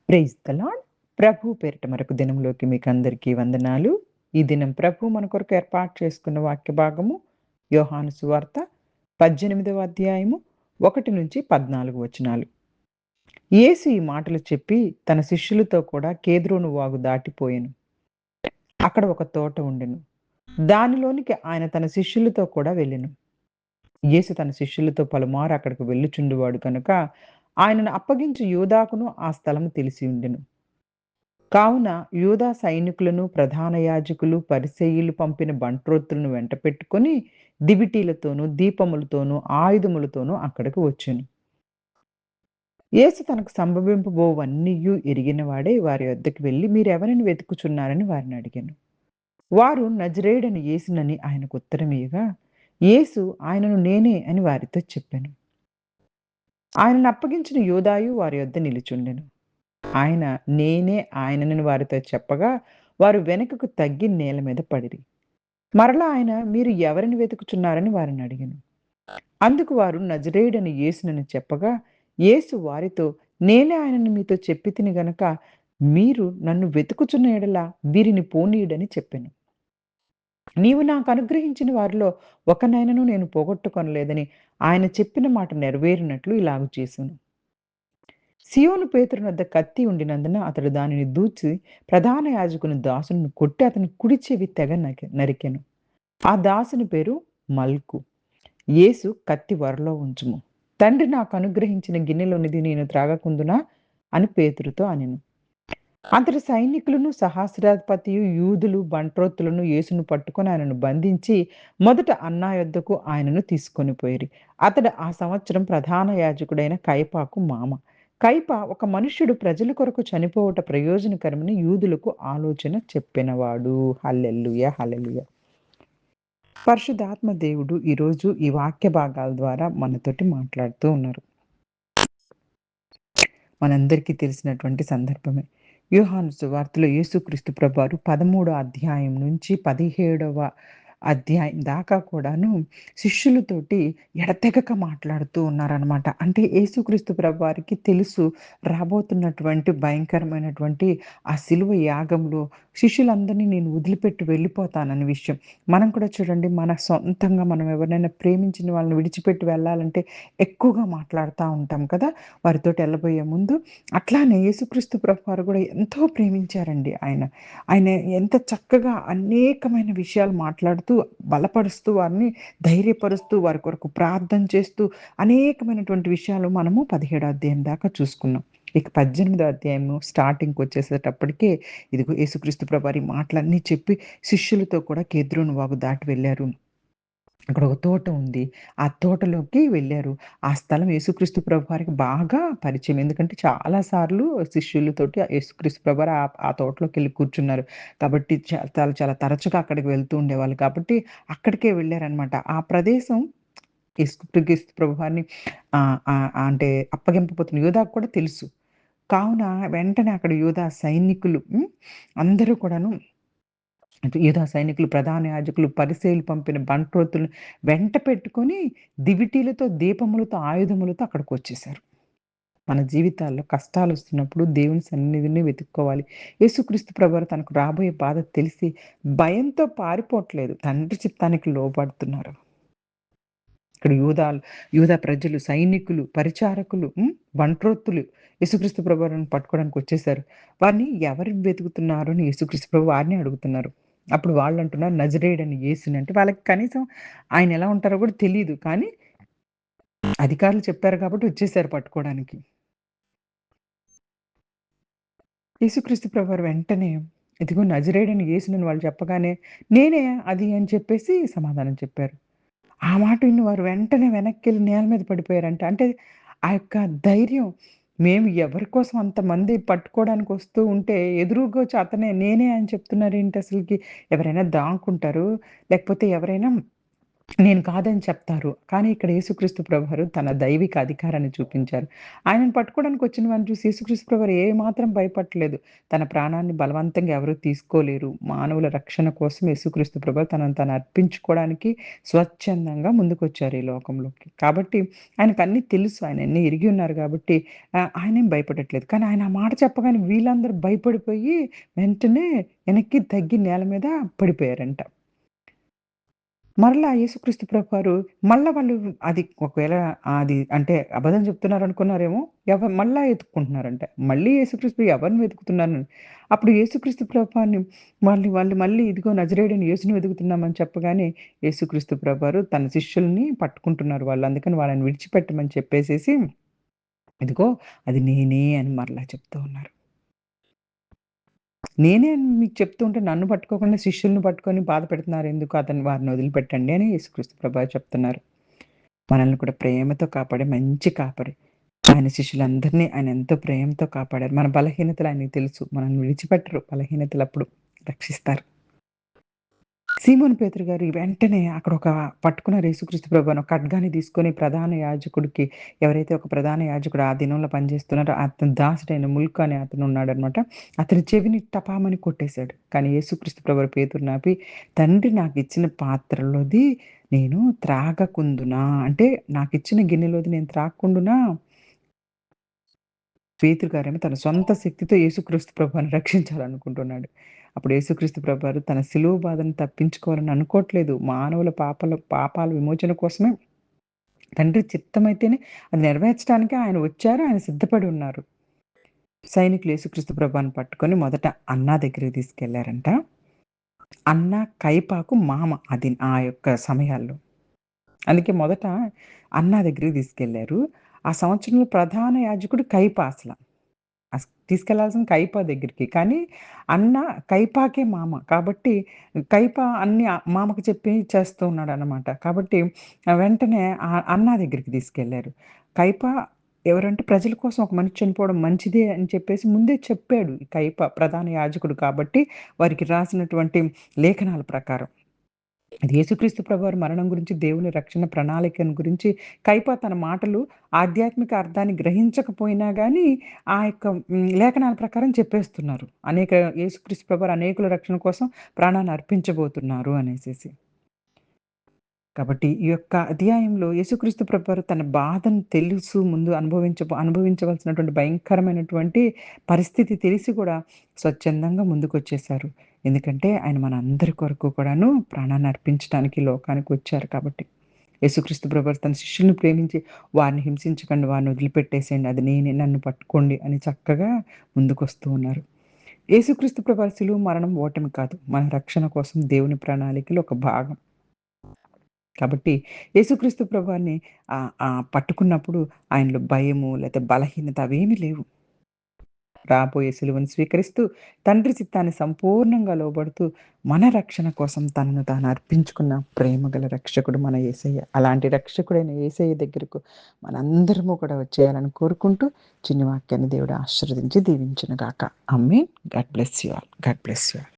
Praise the lord. ప్రభు పేరిట మరొక దినంలోకి మీకందరికీ వందనాలు. ఈ దినం ప్రభు మన కొరకు ఏర్పాటు చేసుకున్న వాక్య భాగము యోహాను సువార్త 18వ అధ్యాయము 1-14 వచనాలు. యేసు ఈ మాటలు చెప్పి తన శిష్యులతో కూడా కేద్రోను వాగు దాటిపోయెను. అక్కడ ఒక తోట ఉండెను. దానిలోనికి ఆయన తన శిష్యులతో కూడా వెళ్ళెను. యేసు తన శిష్యులతో పలుమారు అక్కడికి వెళ్ళుచుండువాడు కనుక ఆయనను అప్పగించు యూదాకును ఆ స్థలము తెలిసి ఉండెను. కావున యూదా సైనికులను, ప్రధాన యాజకులు, పరిసయ్యులు పంపిన బంట్రోతులను వెంటపెట్టుకొని దివిటీలతోనూ, దీపములతోనూ, ఆయుధములతోనూ అక్కడకు వచ్చెను. యేసు తనకు సంభవింపబోవన్నీయు ఎరిగినవాడై వారి వద్దకు వెళ్లి మీరెవరిని వెతుకుచున్నారని వారిని అడిగాను. వారు నజరేయుడైన యేసునని ఆయనకు ఉత్తరమియ్యగా, యేసు ఆయనను నేనే అని వారితో చెప్పెను. ఆయనను అప్పగించిన యూదాయు వారి యొద్ద నిలుచుండెను. ఆయన నేనే ఆయననని వారితో చెప్పగా వారు వెనుకకు తగ్గి నేల మీద పడిరి. మరలా ఆయన మీరు ఎవరిని వెతుకుచున్నారని వారిని అడిగెను. అందుకు వారు నజరేయుడని యేసునని చెప్పగా యేసు వారితో నేనే ఆయనని మీతో చెప్పితిని గనక మీరు నన్ను వెతుకుచున్న యెడల వీరిని పోనీయుడని చెప్పెను. నీవు నాకు అనుగ్రహించిన వారిలో ఒకనైనను నేను పోగొట్టుకొనలేదని ఆయన చెప్పిన మాట నెరవేరినట్లు ఇలాగు చేసెను. సీయోను పేతురునొద్ద కత్తి ఉండినందున అతడు దానిని దూచి ప్రధాన యాజకుని దాసుని కొట్టి అతని కుడి చెవి తెగ నరికెను. ఆ దాసుని పేరు మల్కు. యేసు కత్తి వరలో ఉంచుము. తండ్రి నాకు అనుగ్రహించిన గిన్నెలోనిది నేను త్రాగకుందునా అని పేతురుతో అనెను. అంతటి సైనికులను, సహస్రాధిపతియు, యూదులు, బంట్రోతులను యేసును పట్టుకొని ఆయనను బంధించి మొదట అన్నా యొద్దకు ఆయనను తీసుకొని పోయిరి. అతడు ఆ సంవత్సరం ప్రధాన యాజకుడైన కయపాకు మామ. కయప ఒక మనుష్యుడు ప్రజల కొరకు చనిపోవుట ప్రయోజనకరమని యూదులకు ఆలోచన చెప్పినవాడు. హల్లెలూయా! హల్లెలూయా! పరిశుద్ధాత్మ దేవుడు ఈరోజు ఈ వాక్య భాగాల ద్వారా మనతోటి మాట్లాడుతూ ఉన్నారు. మనందరికీ తెలిసినటువంటి సందర్భమే. యోహాను సువార్తలో యేసుక్రీస్తు ప్రభువారు 13వ అధ్యాయం నుంచి 17వ అధ్యాయం దాకా కూడాను శిష్యులతోటి ఎడతెగక మాట్లాడుతూ ఉన్నారనమాట. అంటే యేసుక్రీస్తు ప్రభువారికి తెలుసు రాబోతున్నటువంటి భయంకరమైనటువంటి ఆ సిలువ యాగంలో శిష్యులందరినీ నేను వదిలిపెట్టి వెళ్ళిపోతానన్న విషయం. మనం కూడా చూడండి మన సొంతంగా మనం ఎవరినైనా ప్రేమించిన వాళ్ళని విడిచిపెట్టి వెళ్ళాలంటే ఎక్కువగా మాట్లాడుతా ఉంటాం కదా! వారితోటి ఎళ్ళబోయే ముందు. అట్లానే యేసుక్రీస్తు ప్రభువారు గూడా ఎంతో ప్రేమించారండి ఆయన. ఆయన ఎంత చక్కగా అనేకమైన విషయాలు మాట్లాడుతూ, బలపరుస్తూ, వారిని ధైర్యపరుస్తూ, వారి కొరకు ప్రార్థన చేస్తూ, అనేకమైనటువంటి విషయాలు మనము 17 అధ్యాయం దాకా చూసుకున్నాం. ఇక 18 అధ్యాయము స్టార్టింగ్‌కొచ్చేసేటప్పటికే ఇదిగో యేసుక్రీస్తు ప్రభువారు ఈ మాటలన్నీ చెప్పి శిష్యులతో కూడా కేద్రోను వాగు దాటి వెళ్లారు. అక్కడ ఒక తోట ఉంది. ఆ తోటలోకి వెళ్లారు. ఆ స్థలం యేసుక్రీస్తు ప్రభువారికి బాగా పరిచయం. ఎందుకంటే చాలా సార్లు శిష్యులతోటి యేసుక్రీస్తు ప్రభువారు ఆ తోటలోకెళ్ళి కూర్చున్నారు. కాబట్టి చాలా చాలా తరచుగా అక్కడికి వెళ్తూ ఉండేవాళ్ళు కాబట్టి అక్కడికే వెళ్లారనమాట. ఆ ప్రదేశం యేసుక్రీస్తు ప్రభువారిని అంటే అప్పగింపబోతున్న యూదాకు కూడా తెలుసు. కావున వెంటనే అక్కడ యూదా సైనికులు అందరూ కూడాను యూదా సైనికులు, ప్రధాన యాజకులు, పరిసయ్యులు పంపిన బంట్రోతులను వెంట పెట్టుకొని దివిటీలతో, దీపములతో, ఆయుధములతో అక్కడికొచ్చేసారు. మన జీవితాల్లో కష్టాలొస్తున్నప్పుడు దేవుని సన్నిధిని వెతుక్కోవాలి. యేసుక్రీస్తు ప్రభువారు తనకు రాబోయే బాధ తెలిసి భయంతో పారిపోవట్లేదు. తండ్రి చిత్తానికి లోబడుతున్నారు. ఇక్కడ యూదా ప్రజలు, సైనికులు, పరిచారకులు, బంట్రోతులు యేసుక్రీస్తు ప్రభువారిని పట్టుకోవడానికొచ్చేసారు. వారిని ఎవరు వెతుకుతున్నారు అని యేసుక్రీస్తు ప్రభు వారినే అడుగుతున్నారు. అప్పుడు వాళ్ళంటున్నారు నజరేయుడని యేసుని. అంటే వాళ్ళకి కనీసం ఆయన ఎలా ఉంటారో కూడా తెలీదు. కానీ అధికారులు చెప్పారు కాబట్టి వచ్చేసారు పట్టుకోవడానికి. యేసుక్రీస్తు ప్రభువారు వెంటనే ఇదిగో నజరేయుడైన యేసునని వాళ్ళు చెప్పగానే, నేనే అది అని చెప్పేసి సమాధానం చెప్పారు. ఆ మాట విని వారు వెంటనే వెనక్కెళ్ళి నేల మీద పడిపోయారంట. అంటే ఆ యొక్క ధైర్యం మేము ఎవరి కోసం అంతమంది పట్టుకోవడానికి వస్తూ ఉంటే ఎదురుగా వచ్చి అతనే నేనే అని చెప్తున్నారేంటి అసలకి? ఎవరైనా దాక్కుంటారు. లేకపోతే ఎవరైనా నేను కాదని చెప్తారు. కానీ ఇక్కడ యేసుక్రీస్తు ప్రభువారు తన దైవిక అధికారాన్ని చూపించారు. ఆయనను పట్టుకోవడానికి వచ్చిన వారిని చూసి యేసుక్రీస్తు ప్రభువారు ఏమాత్రం భయపడట్లేదు. తన ప్రాణాన్ని బలవంతంగా ఎవరు తీసుకోలేరు. మానవుల రక్షణ కోసం యేసుక్రీస్తు ప్రభువారు తనను తాను అర్పించుకోవడానికి స్వచ్ఛందంగా ముందుకొచ్చారు ఈ లోకంలోకి. కాబట్టి ఆయనకన్నీ తెలుసు. ఆయన అన్నీ ఎరిగి ఉన్నారు కాబట్టి ఆయనేం భయపడట్లేదు. కానీ ఆయన ఆ మాట చెప్పగానే వీళ్ళందరూ భయపడిపోయి వెంటనే వెనక్కి తగ్గి నేల మీద పడిపోయారంట. మరలా యేసుక్రీస్తు ప్రభువారు మళ్ళా వాళ్ళు అది ఒకవేళ అది అంటే అబద్ధం చెప్తున్నారనుకున్నారేమో, మళ్ళా ఎతుక్కుంటున్నారంట. మళ్ళీ యేసుక్రీస్తు ఎవరిని వెతుకుతున్నారని. అప్పుడు యేసుక్రీస్తు ప్రభువారిని వాళ్ళు మళ్ళీ ఇదిగో నజరేయుడైన యేసుని వెతుకుతున్నామని చెప్పగానే, యేసుక్రీస్తు ప్రభువారు తన శిష్యుల్ని పట్టుకుంటున్నారు వాళ్ళు. అందుకని వాళ్ళని విడిచిపెట్టమని చెప్పేసేసి, ఇదిగో అది నేనే అని మరలా చెప్తూ ఉన్నారు. నేనే మీకు చెప్తూ ఉంటే నన్ను పట్టుకోకుండా శిష్యుల్ని పట్టుకొని బాధ పెడుతున్నారెందుకు? వారిని వదిలిపెట్టండి అని యేసుక్రీస్తు ప్రభువారు చెప్తున్నారు. మనల్ని కూడా ప్రేమతో కాపాడే మంచి కాపరి. ఆయన శిష్యులందరినీ ఆయన ఎంతో ప్రేమతో కాపాడారు. మన బలహీనతలు ఆయనకి తెలుసు. మనల్ని విడిచిపెట్టరు. బలహీనతలప్పుడు రక్షిస్తారు. సీమోను పేతురు గారు వెంటనే అక్కడ పట్టుకున్నారు యేసుక్రీస్తు ప్రభువుని. ఒక ఖడ్గాని తీసుకొని ప్రధాన యాజకుడికి ఎవరైతే ఒక ప్రధాన యాజకుడు ఆ దినంలో పనిచేస్తున్నారో అతని దాసుడైన ముల్కు అనే అతను ఉన్నాడనమాట. అతని చెవిని టపామని కొట్టేశాడు. కానీ యేసుక్రీస్తు ప్రభువు పేతురుని ఆపి, తండ్రి నాకిచ్చిన పాత్రలోది నేను త్రాగకుందునా? అంటే నాకిచ్చిన గిన్నెలోది నేను త్రాగకుండునా? పేతురు గారేమో తన సొంత శక్తితో యేసుక్రీస్తు ప్రభువుని రక్షించాలనుకుంటున్నాడు. అప్పుడు యేసుక్రీస్తు ప్రభువారు తన సిలువ బాధను తప్పించుకోవాలని అనుకోవట్లేదు. మానవుల పాపాల విమోచన కోసమే తండ్రి చిత్తమైతేనే అది నెరవేర్చడానికే ఆయన వచ్చారు. ఆయన సిద్ధపడి ఉన్నారు. సైనికులు యేసుక్రీస్తు ప్రభువుని పట్టుకొని మొదట అన్న దగ్గరికి తీసుకెళ్లారంట. అన్న, కయపాకు మామ అది ఆ యొక్క సమయాల్లో. అందుకే మొదట అన్న దగ్గరికి తీసుకెళ్లారు. ఆ సంవత్సరంలో ప్రధాన యాజకుడు కయప అసల. తీసుకెళ్లాల్సింది కయప దగ్గరికి. కానీ అన్న కయపాకే మామ. కాబట్టి కయప అన్నీ మామకి చెప్పి చేస్తూ ఉన్నాడనమాట. కాబట్టి వెంటనే అన్న దగ్గరికి తీసుకెళ్లారు. కయప ఎవరంటే ప్రజల కోసం ఒక మనిషి చనిపోవడం మంచిదే అని చెప్పేసి ముందే చెప్పాడు. ఈ కయప ప్రధాన యాజకుడు కాబట్టి వారికి రాసినటువంటి లేఖనాల ప్రకారం. అది యేసుక్రీస్తు ప్రభువారి మరణం గురించి, దేవుని రక్షణ ప్రణాళికను గురించి కయప తన మాటలు ఆధ్యాత్మిక అర్థాన్ని గ్రహించకపోయినా గానీ, ఆ యొక్క లేఖనాల ప్రకారం చెప్పేస్తున్నారు. యేసుక్రీస్తు ప్రభువారు అనేకుల రక్షణ కోసం ప్రాణాన్ని అర్పించబోతున్నారు అనేసేసి. కాబట్టి ఈ యొక్క అధ్యాయంలో యేసుక్రీస్తు ప్రభువారు తన బాధను తెలుసు ముందు అనుభవించవలసినటువంటి భయంకరమైనటువంటి పరిస్థితి తెలిసి కూడా స్వచ్ఛందంగా ముందుకొచ్చేసారు. ఎందుకంటే ఆయన మనందరి కొరకు కూడాను ప్రాణాన్ని అర్పించడానికి లోకానికి వచ్చారు కాబట్టి. యేసుక్రీస్తు ప్రభువారు తన శిష్యుల్ని ప్రేమించి వారిని హింసించకండి, వారిని వదిలిపెట్టేసేయండి. అది నేనే, నన్ను పట్టుకోండి అని చక్కగా ముందుకొస్తూ ఉన్నారు. యేసుక్రీస్తు ప్రభువారి శిలువ మరణం ఓటమి కాదు. మన రక్షణ కోసం దేవుని ప్రణాళికలో ఒక భాగం. కాబట్టి యేసుక్రీస్తు ప్రభువారిని పట్టుకున్నప్పుడు ఆయనలో భయము లేతే బలహీనత అవేమీ లేవు. రాబోయే సిలువను స్వీకరిస్తూ తండ్రి చిత్తాన్ని సంపూర్ణంగా లోబడుతూ మన రక్షణ కోసం తనను తాను అర్పించుకున్న ప్రేమగల రక్షకుడు మన యేసయ్య. అలాంటి రక్షకుడైన యేసయ్య దగ్గరకు మనందరము కూడా వచ్చేయాలని కోరుకుంటూ చిన్ని వాక్యాన్ని దేవుడు ఆశీర్వదించి దీవించును గాక. Amen. God bless you all. God bless you all.